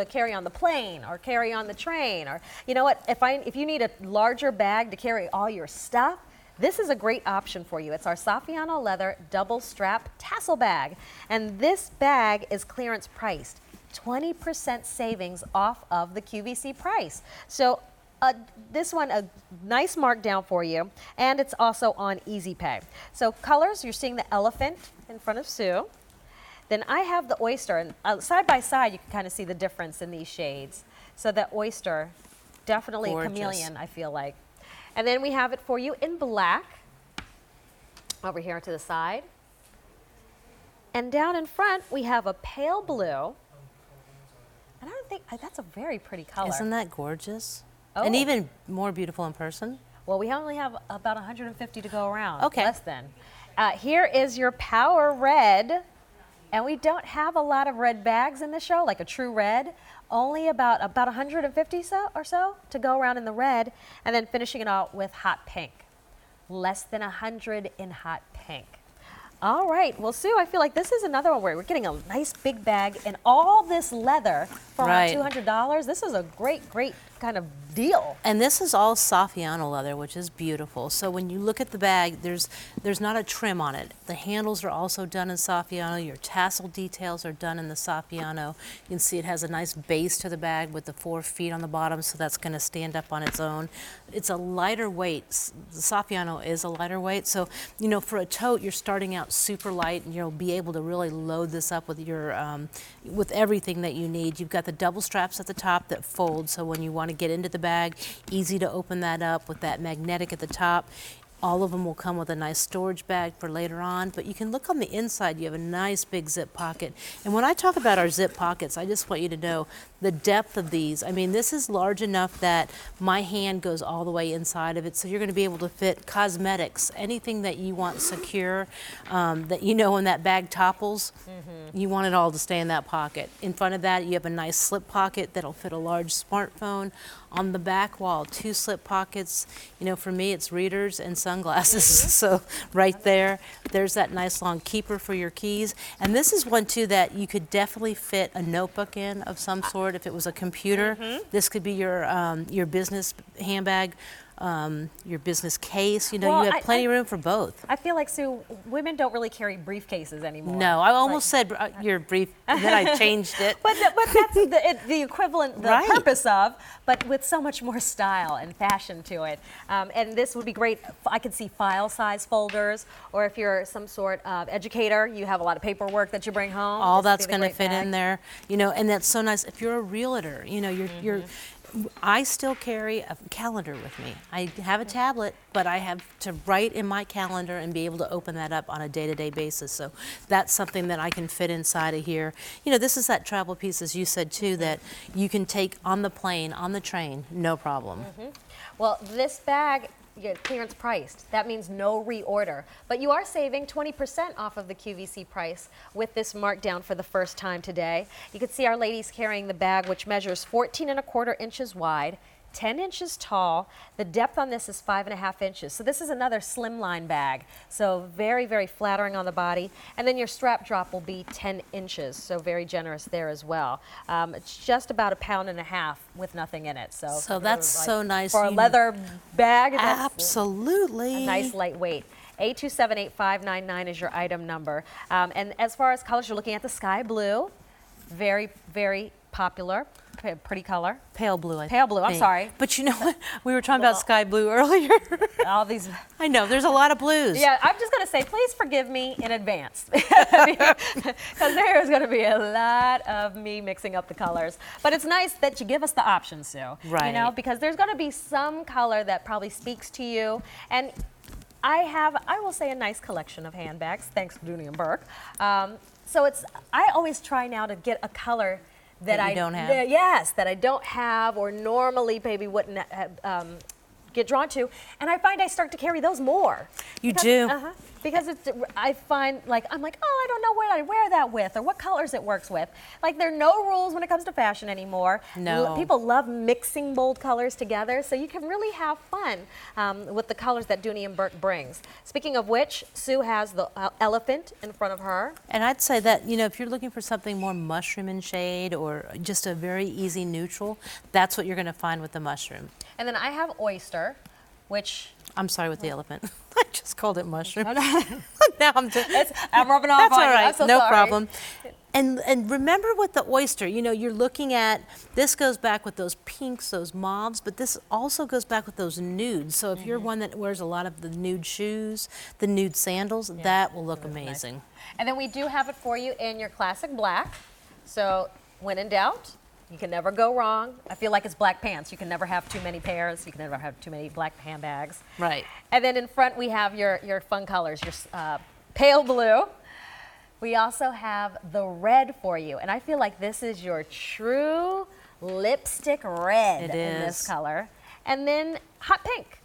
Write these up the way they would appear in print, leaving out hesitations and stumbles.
carry on the plane or carry on the train, or you know what, if you need a larger bag to carry all your stuff, this is a great option for you. It's our Saffiano leather double strap tassel bag, and this bag is clearance priced, 20% savings off of the QVC price. So this one, a nice markdown for you, and it's also on Easy Pay. So colors, you're seeing the elephant in front of Sue. Then I have the oyster, and side by side you can kind of see the difference in these shades. So the oyster, definitely a chameleon, I feel like. And then we have it for you in black, over here to the side. And down in front we have a pale blue. And I don't think, that's a very pretty color. Isn't that gorgeous? Oh. And even more beautiful in person. Well, we only have about 150 to go around, okay. Less than. Here is your power red. And we don't have a lot of red bags in the show, like a true red. Only about 150 or so to go around in the red, and then finishing it out with hot pink. Less than 100 in hot pink. All right, well, Sue, I feel like this is another one where we're getting a nice big bag and all this leather for around $200. This is a great kind of deal. And this is all Saffiano leather, which is beautiful. So when you look at the bag, there's not a trim on it. The handles are also done in Saffiano. Your tassel details are done in the Saffiano. You can see it has a nice base to the bag with the 4 feet on the bottom, so that's going to stand up on its own. It's a lighter weight. The Saffiano is a lighter weight, so you know, for a tote, you're starting out super light, and you'll be able to really load this up with your with everything that you need. You've got the double straps at the top that fold, so when you want to get into the bag, easy to open that up with that magnetic at the top. All of them will come with a nice storage bag for later on, but you can look on the inside, you have a nice big zip pocket. And when I talk about our zip pockets, I just want you to know the depth of these. I mean, this is large enough that my hand goes all the way inside of it, so you're going to be able to fit cosmetics, anything that you want secure, that you know when that bag topples, you want it all to stay in that pocket. In front of that, you have a nice slip pocket that'll fit a large smartphone. On the back wall, 2 slip pockets. You know, for me, it's readers and sunglasses. So right there, there's that nice long keeper for your keys. And this is one too that you could definitely fit a notebook in of some sort. If it was a computer, this could be your business handbag. Your business case, you know, well, you have plenty of room for both. I feel like, Sue, women don't really carry briefcases anymore. No, I almost said your brief, and then I changed it. but that's the equivalent, the purpose of, but with so much more style and fashion to it. And this would be great. I could see file size folders, or if you're some sort of educator, you have a lot of paperwork that you bring home. All that's going to fit in there, you know, and that's so nice. If you're a realtor, you know, I still carry a calendar with me. I have a tablet, but I have to write in my calendar and be able to open that up on a day-to-day basis. So that's something that I can fit inside of here. You know, this is that travel piece, as you said too, that you can take on the plane, on the train, no problem. Well, this bag, clearance priced. That means no reorder. But you are saving 20% off of the QVC price with this markdown for the first time today. You can see our ladies carrying the bag, which measures 14¼ inches wide, 10 inches tall. The depth on this is 5½ inches. So this is another slimline bag. So very, very flattering on the body. And then your strap drop will be 10 inches. So very generous there as well. It's just about 1.5 pounds with nothing in it. So that's like, so nice. For a leather bag. Absolutely. A nice lightweight. 827-8599 is your item number. And as far as colors, you're looking at the sky blue. Very, very popular. Pretty color. Pale blue, I think. Pale blue, I'm sorry. But you know what? We were talking about sky blue earlier. All these. I know, there's a lot of blues. Yeah, I'm just going to say, please forgive me in advance. Because there's going to be a lot of me mixing up the colors. But it's nice that you give us the option, Sue. Right. You know, because there's going to be some color that probably speaks to you. And I will say, a nice collection of handbags, thanks to Dooney Bourke. So I always try now to get a color that I don't have. Yes, that I don't have, or normally maybe wouldn't get drawn to, and I find I start to carry those more. You do. Because I find I'm like, oh, I don't know what I wear that with or what colors it works with. Like there are no rules when it comes to fashion anymore. No. People love mixing bold colors together, so you can really have fun with the colors that Dooney and Bourke brings. Speaking of which, Sue has the elephant in front of her. And I'd say that, if you're looking for something more mushroom in shade or just a very easy neutral, that's what you're going to find with the mushroom. And then I have oyster, which... I'm sorry with the elephant. I just called it mushroom. Now I'm rubbing off That's on all you. right. I'm so No sorry. problem. And remember with the oyster, you're looking at, this goes back with those pinks, those mauves, but this also goes back with those nudes. So if you're one that wears a lot of the nude shoes, the nude sandals, that will look amazing. Nice. And then we do have it for you in your classic black. So when in doubt, you can never go wrong. I feel like it's black pants. You can never have too many pairs. You can never have too many black handbags. Right. And then in front we have your fun colors, your pale blue. We also have the red for you. And I feel like this is your true lipstick red in this color. And then hot pink.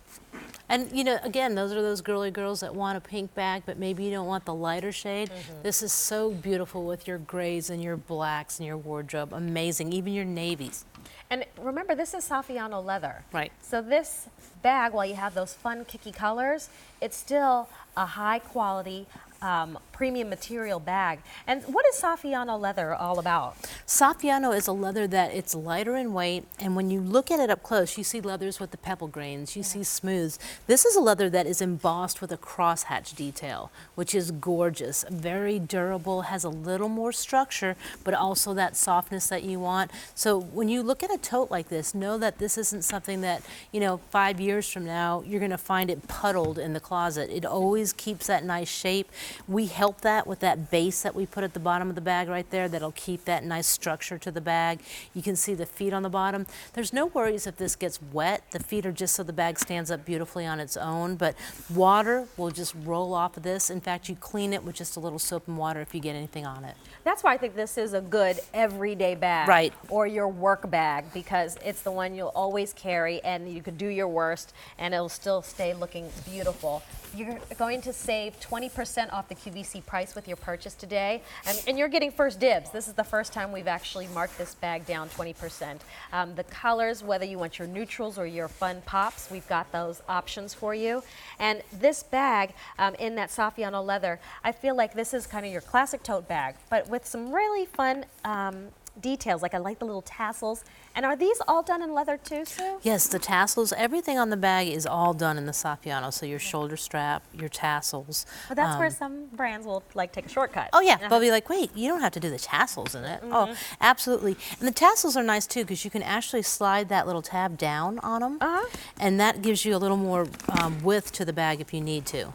And again, those are those girly girls that want a pink bag, but maybe you don't want the lighter shade. This is so beautiful with your grays and your blacks and your wardrobe. Amazing, even your navies. And remember, this is Saffiano leather. Right. So this bag, while you have those fun, kicky colors, it's still a high quality, premium material bag. And what is Saffiano leather all about? Saffiano is a leather that it's lighter in weight, and when you look at it up close, you see leathers with the pebble grains, you see smooths. This is a leather that is embossed with a crosshatch detail, which is gorgeous, very durable, has a little more structure, but also that softness that you want. So when you look at a tote like this, know that this isn't something that, 5 years from now, you're gonna find it puddled in the closet. It always keeps that nice shape. We help that with that base that we put at the bottom of the bag right there that'll keep that nice structure to the bag. You can see the feet on the bottom. There's no worries if this gets wet. The feet are just so the bag stands up beautifully on its own, but water will just roll off of this. In fact, you clean it with just a little soap and water if you get anything on it. That's why I think this is a good everyday bag. Right. Or your work bag, because it's the one you'll always carry and you could do your worst and it'll still stay looking beautiful. You're going to save 20% off the QVC price with your purchase today, and you're getting first dibs. This is the first time we've actually marked this bag down 20%. The colors, whether you want your neutrals or your fun pops, we've got those options for you. And this bag in that Saffiano leather, I feel like this is kind of your classic tote bag, but with some really fun details. Like I like the little tassels. And are these all done in leather too, Sue? Yes, the tassels, everything on the bag is all done in the Saffiano. So your shoulder strap, your tassels. But that's where some brands will take a shortcut. Oh yeah, they'll be like, wait, you don't have to do the tassels in it. Oh, absolutely. And the tassels are nice too because you can actually slide that little tab down on them. And that gives you a little more width to the bag if you need to.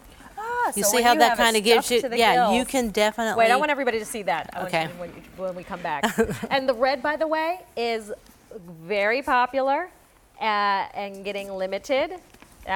You so see when how you that have it kind of gives stuffed you, to the yeah, gills. you can definitely. Wait, I want everybody to see that Okay. when we come back. And the red, by the way, is very popular and getting limited.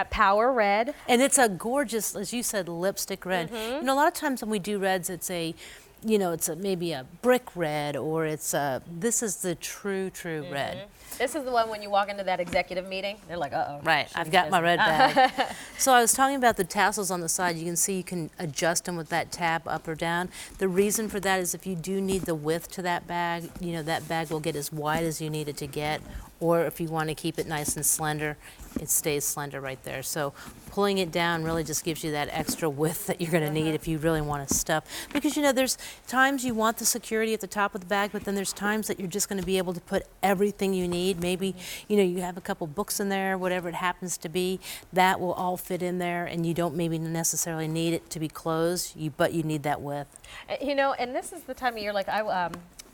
Power red. And it's a gorgeous, as you said, lipstick red. A lot of times when we do reds, it's a, it's maybe a brick red or it's this is the true red. This is the one when you walk into that executive meeting, they're like, uh-oh. Right, I've got my red bag. So I was talking about the tassels on the side. You can see you can adjust them with that tab up or down. The reason for that is if you do need the width to that bag, that bag will get as wide as you need it to get. Or if you want to keep it nice and slender, it stays slender right there. So pulling it down really just gives you that extra width that you're going to need if you really want to stuff. Because there's times you want the security at the top of the bag, but then there's times that you're just going to be able to put everything you need. Maybe you have a couple books in there, whatever it happens to be, that will all fit in there, and you don't maybe necessarily need it to be closed, but you need that width. And this is the time of year, like I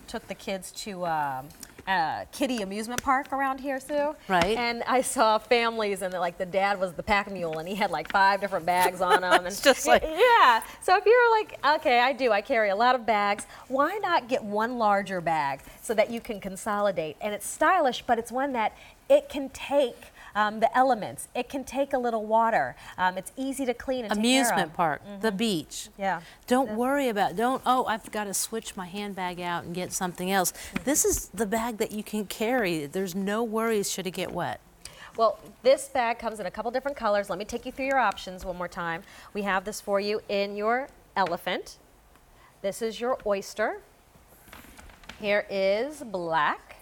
took the kids to kiddie amusement park around here, Sue. Right. And I saw families, and the dad was the pack mule, and he had 5 different bags on him. It's just like, yeah. So if you're like, okay, I carry a lot of bags. Why not get one larger bag so that you can consolidate? And it's stylish, but it's one that it can take the elements. It can take a little water. It's easy to clean and take care of. Amusement park, the beach. Yeah. Don't worry about, I've got to switch my handbag out and get something else. This is the bag that you can carry. There's no worries should it get wet. Well, this bag comes in a couple different colors. Let me take you through your options one more time. We have this for you in your elephant. This is your oyster. Here is black.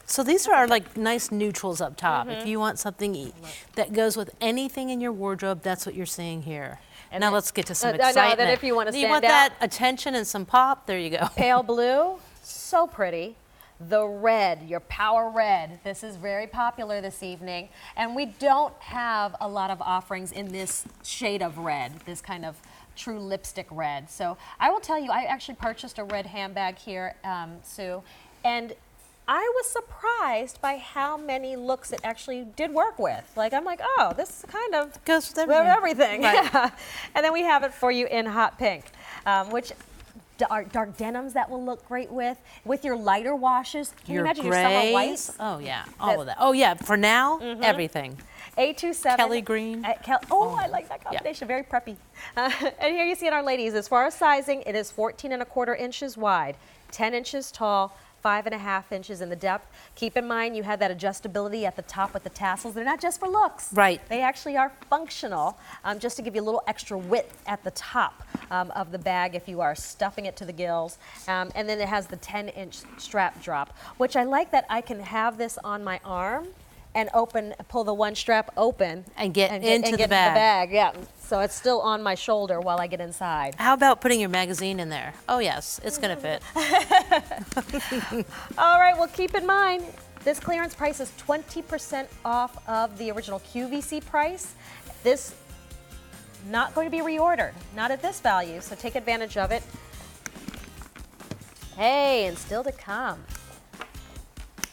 So these are like nice neutrals up top. If you want something that goes with anything in your wardrobe, that's what you're seeing here. And now let's get to some excitement. I know that if you want to stand out. that attention and some pop, there you go. Pale blue, so pretty. The red, your power red. This is very popular this evening. And we don't have a lot of offerings in this shade of red, this kind of true lipstick red. So I will tell you, I actually purchased a red handbag here, Sue, and I was surprised by how many looks it actually did work with. Like, I'm like, oh, this kind of goes with everything. Right. Yeah. And then we have it for you in hot pink, which dark denims that will look great with your lighter washes. Can you imagine your summer whites? Oh yeah, all of that. Oh yeah, for now, everything. A27. Kelly green. I like that combination. Yeah. Very preppy. And here you see it, our ladies. As far as sizing, it is 14¼ inches wide, 10 inches tall, 5½ inches in the depth. Keep in mind you have that adjustability at the top with the tassels. They're not just for looks. Right. They actually are functional, just to give you a little extra width at the top of the bag if you are stuffing it to the gills. And then it has the 10-inch strap drop, which I like that I can have this on my arm and pull the one strap open and get into the bag. Yeah, so it's still on my shoulder while I get inside. How about putting your magazine in there? Oh yes, it's gonna fit. All right, well keep in mind, this clearance price is 20% off of the original QVC price. This not going to be reordered, not at this value, so take advantage of it. Hey, and still to come,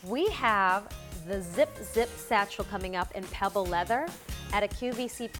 we have the Zip satchel coming up in pebble leather at a QVC